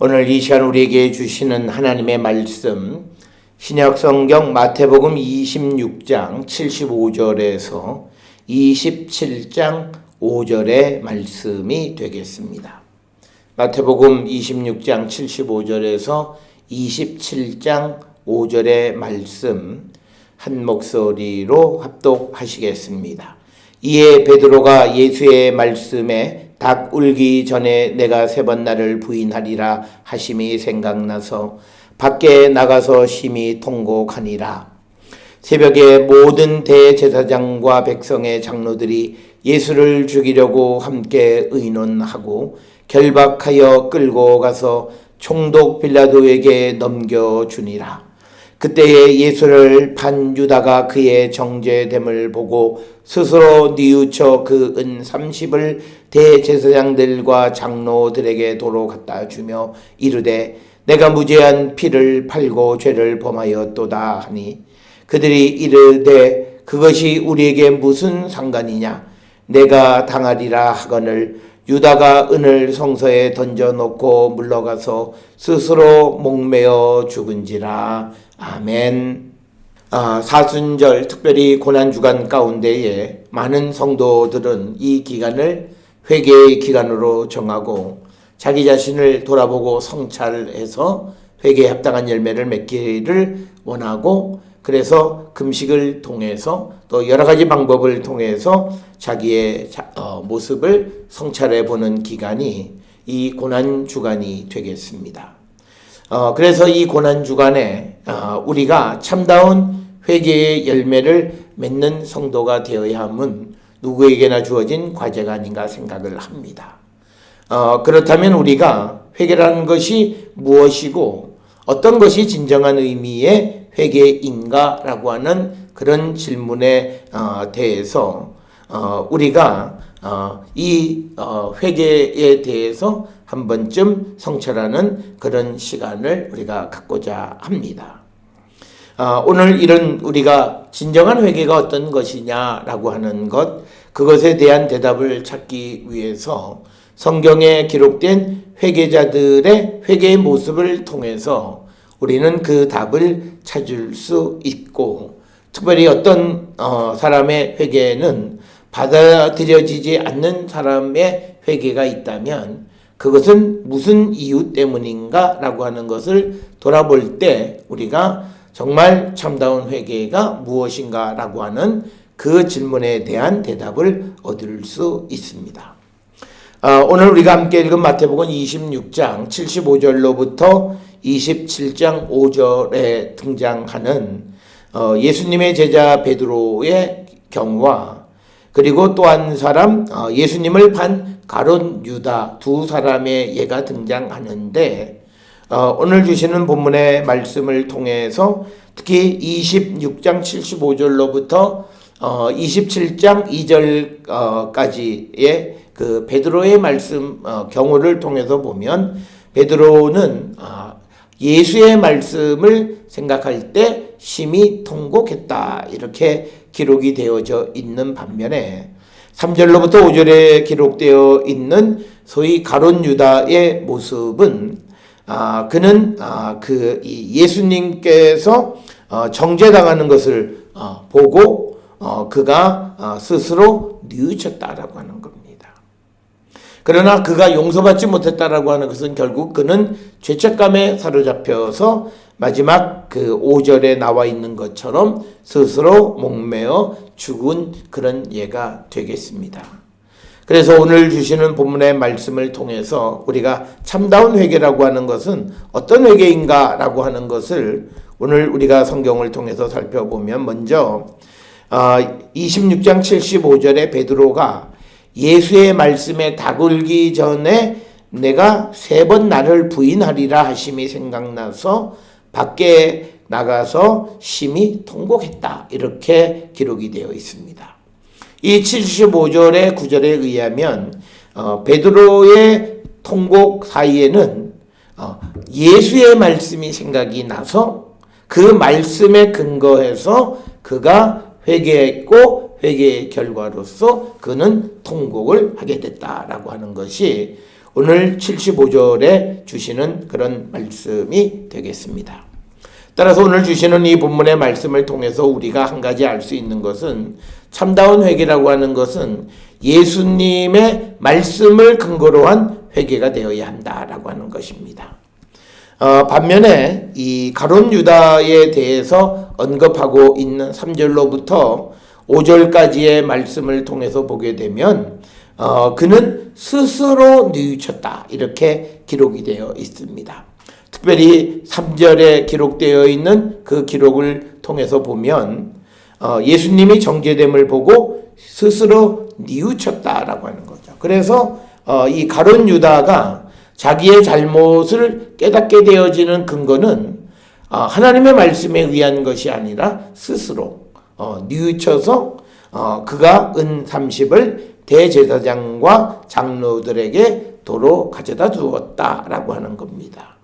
오늘 이 시간 우리에게 주시는 하나님의 말씀, 신약 성경 마태복음 26장 75절에서 27장 5절의 말씀이 되겠습니다. 마태복음 26장 75절에서 27장 5절의 말씀 한 목소리로 합독하시겠습니다. 이에 베드로가 예수의 말씀에 닭 울기 전에 내가 3번 나를 부인하리라 하심이 생각나서 밖에 나가서 심히 통곡하니라. 새벽에 모든 대제사장과 백성의 장로들이 예수를 죽이려고 함께 의논하고 결박하여 끌고 가서 총독 빌라도에게 넘겨주니라. 그때에 예수를 판 유다가 그의 정죄됨을 보고 스스로 뉘우쳐 그 은 30을 대제사장들과 장로들에게 도로 갖다 주며 이르되 내가 무죄한 피를 팔고 죄를 범하였도다 하니 그들이 이르되 그것이 우리에게 무슨 상관이냐 내가 당하리라 하거늘 유다가 은을 성소에 던져놓고 물러가서 스스로 목매어 죽은지라. 아멘. 사순절 특별히 고난주간 가운데에 많은 성도들은 이 기간을 회개의 기간으로 정하고 자기 자신을 돌아보고 성찰해서 회개에 합당한 열매를 맺기를 원하고 그래서 금식을 통해서 또 여러 가지 방법을 통해서 자기의 모습을 성찰해 보는 기간이 이 고난주간이 되겠습니다. 그래서 이 고난주간에 우리가 참다운 회개의 열매를 맺는 성도가 되어야 함은 누구에게나 주어진 과제가 아닌가 생각을 합니다. 그렇다면 우리가 회개라는 것이 무엇이고 어떤 것이 진정한 의미의 회개인가라고 하는 그런 질문에 대해서 우리가 이 회개에 대해서 한 번쯤 성찰하는 그런 시간을 우리가 갖고자 합니다. 오늘 이런 우리가 진정한 회개가 어떤 것이냐라고 하는 것, 그것에 대한 대답을 찾기 위해서 성경에 기록된 회개자들의 회개의 모습을 통해서 우리는 그 답을 찾을 수 있고, 특별히 어떤 사람의 회개는 받아들여지지 않는 사람의 회개가 있다면 그것은 무슨 이유 때문인가 라고 하는 것을 돌아볼 때 우리가 정말 참다운 회개가 무엇인가 라고 하는 그 질문에 대한 대답을 얻을 수 있습니다. 오늘 우리가 함께 읽은 마태복음 26장 75절로부터 27장 5절에 등장하는 예수님의 제자 베드로의 경우와 그리고 또 한 사람 예수님을 판 가룟 유다 두 사람의 예가 등장하는데 오늘 주시는 본문의 말씀을 통해서 특히 26장 75절로부터 27장 2절까지의 그 베드로의 말씀 경우를 통해서 보면 베드로는 예수의 말씀을 생각할 때 심히 통곡했다 이렇게 기록이 되어져 있는 반면에 3절로부터 5절에 기록되어 있는 소위 가룟 유다의 모습은 그는 그 예수님께서 정죄당하는 것을 보고 그가 스스로 뉘우쳤다라고 하는 겁니다. 그러나 그가 용서받지 못했다라고 하는 것은 결국 그는 죄책감에 사로잡혀서 마지막 그 5절에 나와 있는 것처럼 스스로 목매어 죽은 그런 예가 되겠습니다. 그래서 오늘 주시는 본문의 말씀을 통해서 우리가 참다운 회개라고 하는 것은 어떤 회개인가 라고 하는 것을 오늘 우리가 성경을 통해서 살펴보면 먼저 26장 75절에 베드로가 예수의 말씀에 다굴기 전에 내가 3번 나를 부인하리라 하심이 생각나서 밖에 나가서 심히 통곡했다 이렇게 기록이 되어 있습니다. 이 75절의 9절에 의하면 베드로의 통곡 사이에는 예수의 말씀이 생각이 나서 그 말씀에 근거해서 그가 회개했고 회개의 결과로서 그는 통곡을 하게 됐다라고 하는 것이 오늘 75절에 주시는 그런 말씀이 되겠습니다. 따라서 오늘 주시는 이 본문의 말씀을 통해서 우리가 한 가지 알 수 있는 것은 참다운 회개라고 하는 것은 예수님의 말씀을 근거로 한 회개가 되어야 한다라고 하는 것입니다. 반면에 이 가룟 유다에 대해서 언급하고 있는 3절로부터 5절까지의 말씀을 통해서 보게 되면 그는 스스로 뉘우쳤다 이렇게 기록이 되어 있습니다. 특별히 3절에 기록되어 있는 그 기록을 통해서 보면 예수님이 정죄됨을 보고 스스로 뉘우쳤다라고 하는 거죠. 그래서 이 가룟 유다가 자기의 잘못을 깨닫게 되어지는 근거는 하나님의 말씀에 의한 것이 아니라 스스로 뉘우쳐서 그가 은 30을 대제사장과 장로들에게 도로 가져다 두었다라고 하는 겁니다.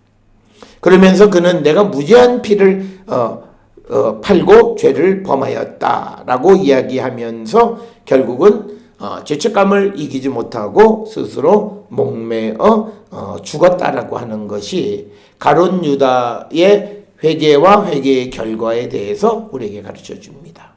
그러면서 그는 내가 무죄한 피를 팔고 죄를 범하였다라고 이야기하면서 결국은 죄책감을 이기지 못하고 스스로 목매어 죽었다라고 하는 것이 가룟 유다의 회개와 회개의 결과에 대해서 우리에게 가르쳐 줍니다.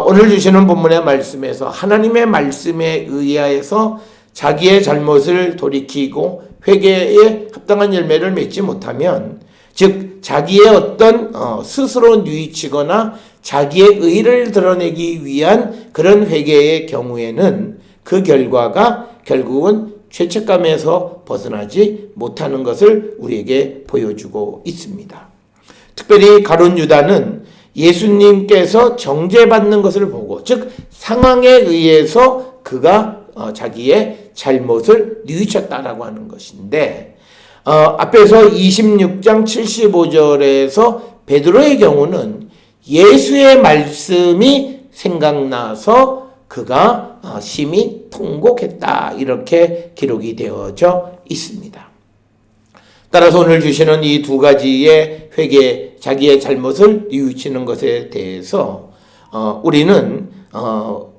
오늘 주시는 본문의 말씀에서 하나님의 말씀에 의하여서 자기의 잘못을 돌이키고 회개에 합당한 열매를 맺지 못하면, 즉 자기의 어떤 스스로 뉘우치거나 자기의 의를 드러내기 위한 그런 회개의 경우에는 그 결과가 결국은 죄책감에서 벗어나지 못하는 것을 우리에게 보여주고 있습니다. 특별히 가룟 유다는 예수님께서 정죄받는 것을 보고, 즉 상황에 의해서 그가 자기의 잘못을 뉘우쳤다라고 하는 것인데, 앞에서 26장 75절에서 베드로의 경우는 예수의 말씀이 생각나서 그가 심히 통곡했다 이렇게 기록이 되어져 있습니다. 따라서 오늘 주시는 이 두 가지의 회개, 자기의 잘못을 뉘우치는 것에 대해서 우리는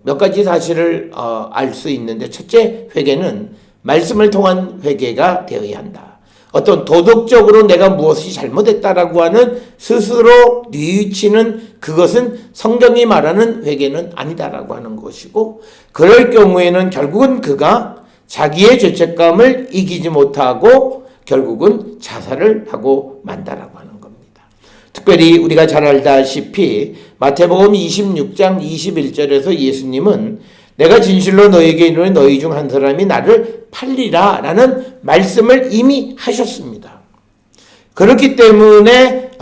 몇 가지 사실을 알 수 있는데, 첫째, 회개는 말씀을 통한 회개가 되어야 한다. 어떤 도덕적으로 내가 무엇이 잘못했다라고 하는 스스로 뉘우치는 그것은 성경이 말하는 회개는 아니다라고 하는 것이고, 그럴 경우에는 결국은 그가 자기의 죄책감을 이기지 못하고 결국은 자살을 하고 만다라고 하는 겁니다. 특별히 우리가 잘 알다시피 마태복음 26장 21절에서 예수님은 내가 진실로 너희에게 이르노니 너희 중 한 사람이 나를 팔리라 라는 말씀을 이미 하셨습니다. 그렇기 때문에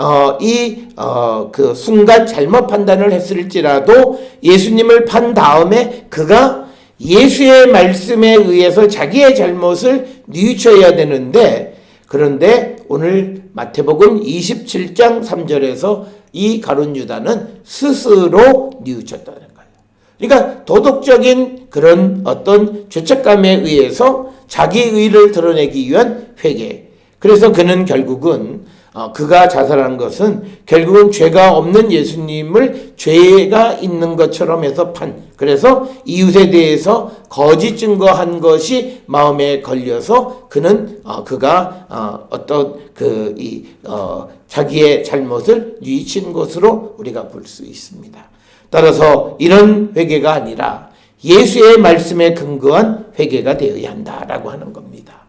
그 순간 잘못 판단을 했을지라도 예수님을 판 다음에 그가 예수의 말씀에 의해서 자기의 잘못을 뉘우쳐야 되는데, 그런데 오늘 마태복음 27장 3절에서 이 가룟 유다는 스스로 뉘우쳤다는 거예요. 그러니까 도덕적인 그런 어떤 죄책감에 의해서 자기 의를 드러내기 위한 회개. 그래서 그는 결국은 그가 자살한 것은 결국은 죄가 없는 예수님을 죄가 있는 것처럼 해서 그래서 이웃에 대해서 거짓 증거한 것이 마음에 걸려서 그는 그가 어떤 자기의 잘못을 뉘우친 것으로 우리가 볼 수 있습니다. 따라서 이런 회개가 아니라 예수의 말씀에 근거한 회개가 되어야 한다라고 하는 겁니다.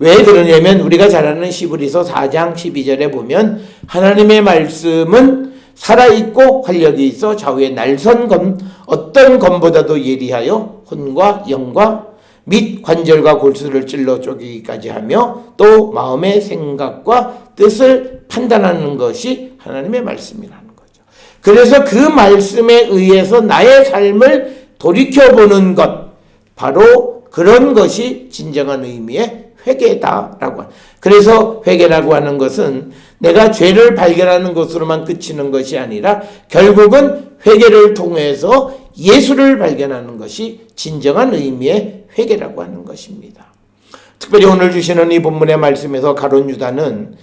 왜 그러냐면 우리가 잘 아는 히브리서 4장 12절에 보면 하나님의 말씀은 살아있고 활력이 있어 좌우에 날선 검 어떤 검보다도 예리하여 혼과 영과 및 관절과 골수를 찔러 쪼개기까지 하며 또 마음의 생각과 뜻을 판단하는 것이 하나님의 말씀이라는 거죠. 그래서 그 말씀에 의해서 나의 삶을 돌이켜보는 것, 바로 그런 것이 진정한 의미의 회개다라고. 그래서 회개라고 하는 것은 내가 죄를 발견하는 것으로만 그치는 것이 아니라 결국은 회개를 통해서 예수를 발견하는 것이 진정한 의미의 회개라고 하는 것입니다. 특별히 오늘 주시는 이 본문의 말씀에서 가룟 유다는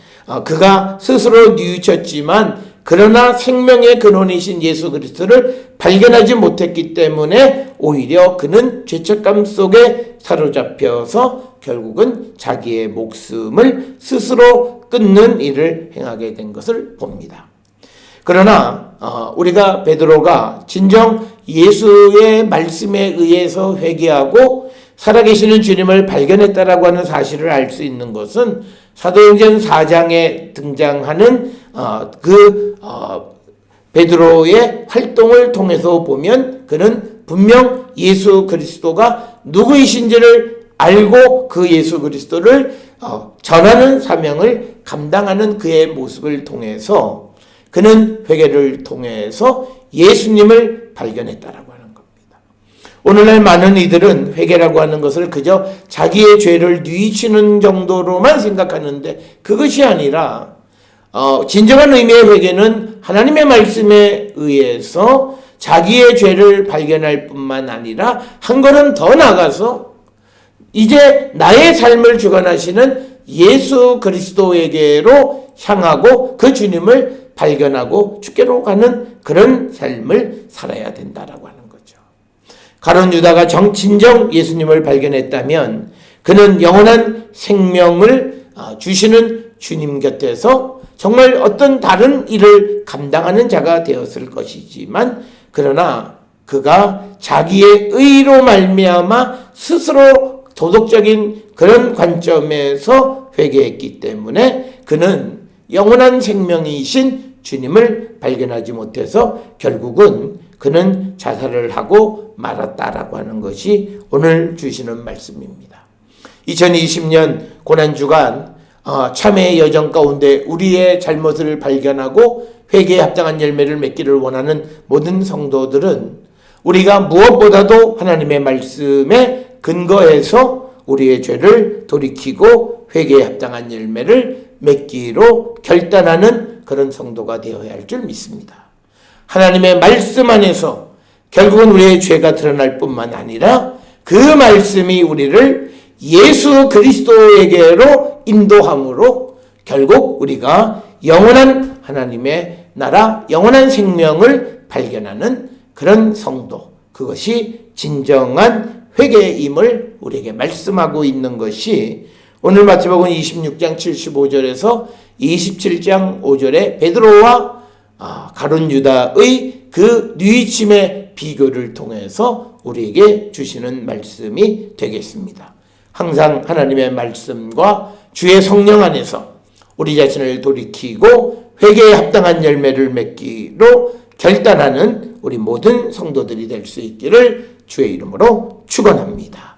그가 스스로 뉘우쳤지만 그러나 생명의 근원이신 예수 그리스도를 발견하지 못했기 때문에 오히려 그는 죄책감 속에 사로잡혀서 결국은 자기의 목숨을 스스로 끊는 일을 행하게 된 것을 봅니다. 그러나 우리가 베드로가 진정 예수의 말씀에 의해서 회개하고 살아계시는 주님을 발견했다라고 하는 사실을 알 수 있는 것은 사도행전 4장에 등장하는 베드로의 활동을 통해서 보면 그는 분명 예수 그리스도가 누구이신지를 알고 그 예수 그리스도를 전하는 사명을 감당하는 그의 모습을 통해서 그는 회개를 통해서 예수님을 발견했다라고 하는 겁니다. 오늘날 많은 이들은 회개라고 하는 것을 그저 자기의 죄를 뉘우치는 정도로만 생각하는데 그것이 아니라 진정한 의미의 회개는 하나님의 말씀에 의해서 자기의 죄를 발견할 뿐만 아니라 한 걸음 더 나가서 이제 나의 삶을 주관하시는 예수 그리스도에게로 향하고 그 주님을 발견하고 주께로 가는 그런 삶을 살아야 된다라고 하는 거죠. 가룟 유다가 진정 예수님을 발견했다면 그는 영원한 생명을 주시는 주님 곁에서 정말 어떤 다른 일을 감당하는 자가 되었을 것이지만 그러나 그가 자기의 의로 말미암아 스스로 도덕적인 그런 관점에서 회개했기 때문에 그는 영원한 생명이신 주님을 발견하지 못해서 결국은 그는 자살을 하고 말았다라고 하는 것이 오늘 주시는 말씀입니다. 2020년 고난주간 참회의 여정 가운데 우리의 잘못을 발견하고 회개에 합당한 열매를 맺기를 원하는 모든 성도들은 우리가 무엇보다도 하나님의 말씀에 근거해서 우리의 죄를 돌이키고 회개에 합당한 열매를 맺기로 결단하는 그런 성도가 되어야 할 줄 믿습니다. 하나님의 말씀 안에서 결국은 우리의 죄가 드러날 뿐만 아니라 그 말씀이 우리를 예수 그리스도에게로 인도함으로 결국 우리가 영원한 하나님의 나라, 영원한 생명을 발견하는 그런 성도, 그것이 진정한 회개임을 우리에게 말씀하고 있는 것이 오늘 마태복음 26장 75절에서 27장 5절에 베드로와 가룟 유다의 그 뉘우침의 비교를 통해서 우리에게 주시는 말씀이 되겠습니다. 항상 하나님의 말씀과 주의 성령 안에서 우리 자신을 돌이키고 회개에 합당한 열매를 맺기로 결단하는 우리 모든 성도들이 될 수 있기를 주의 이름으로 축원합니다.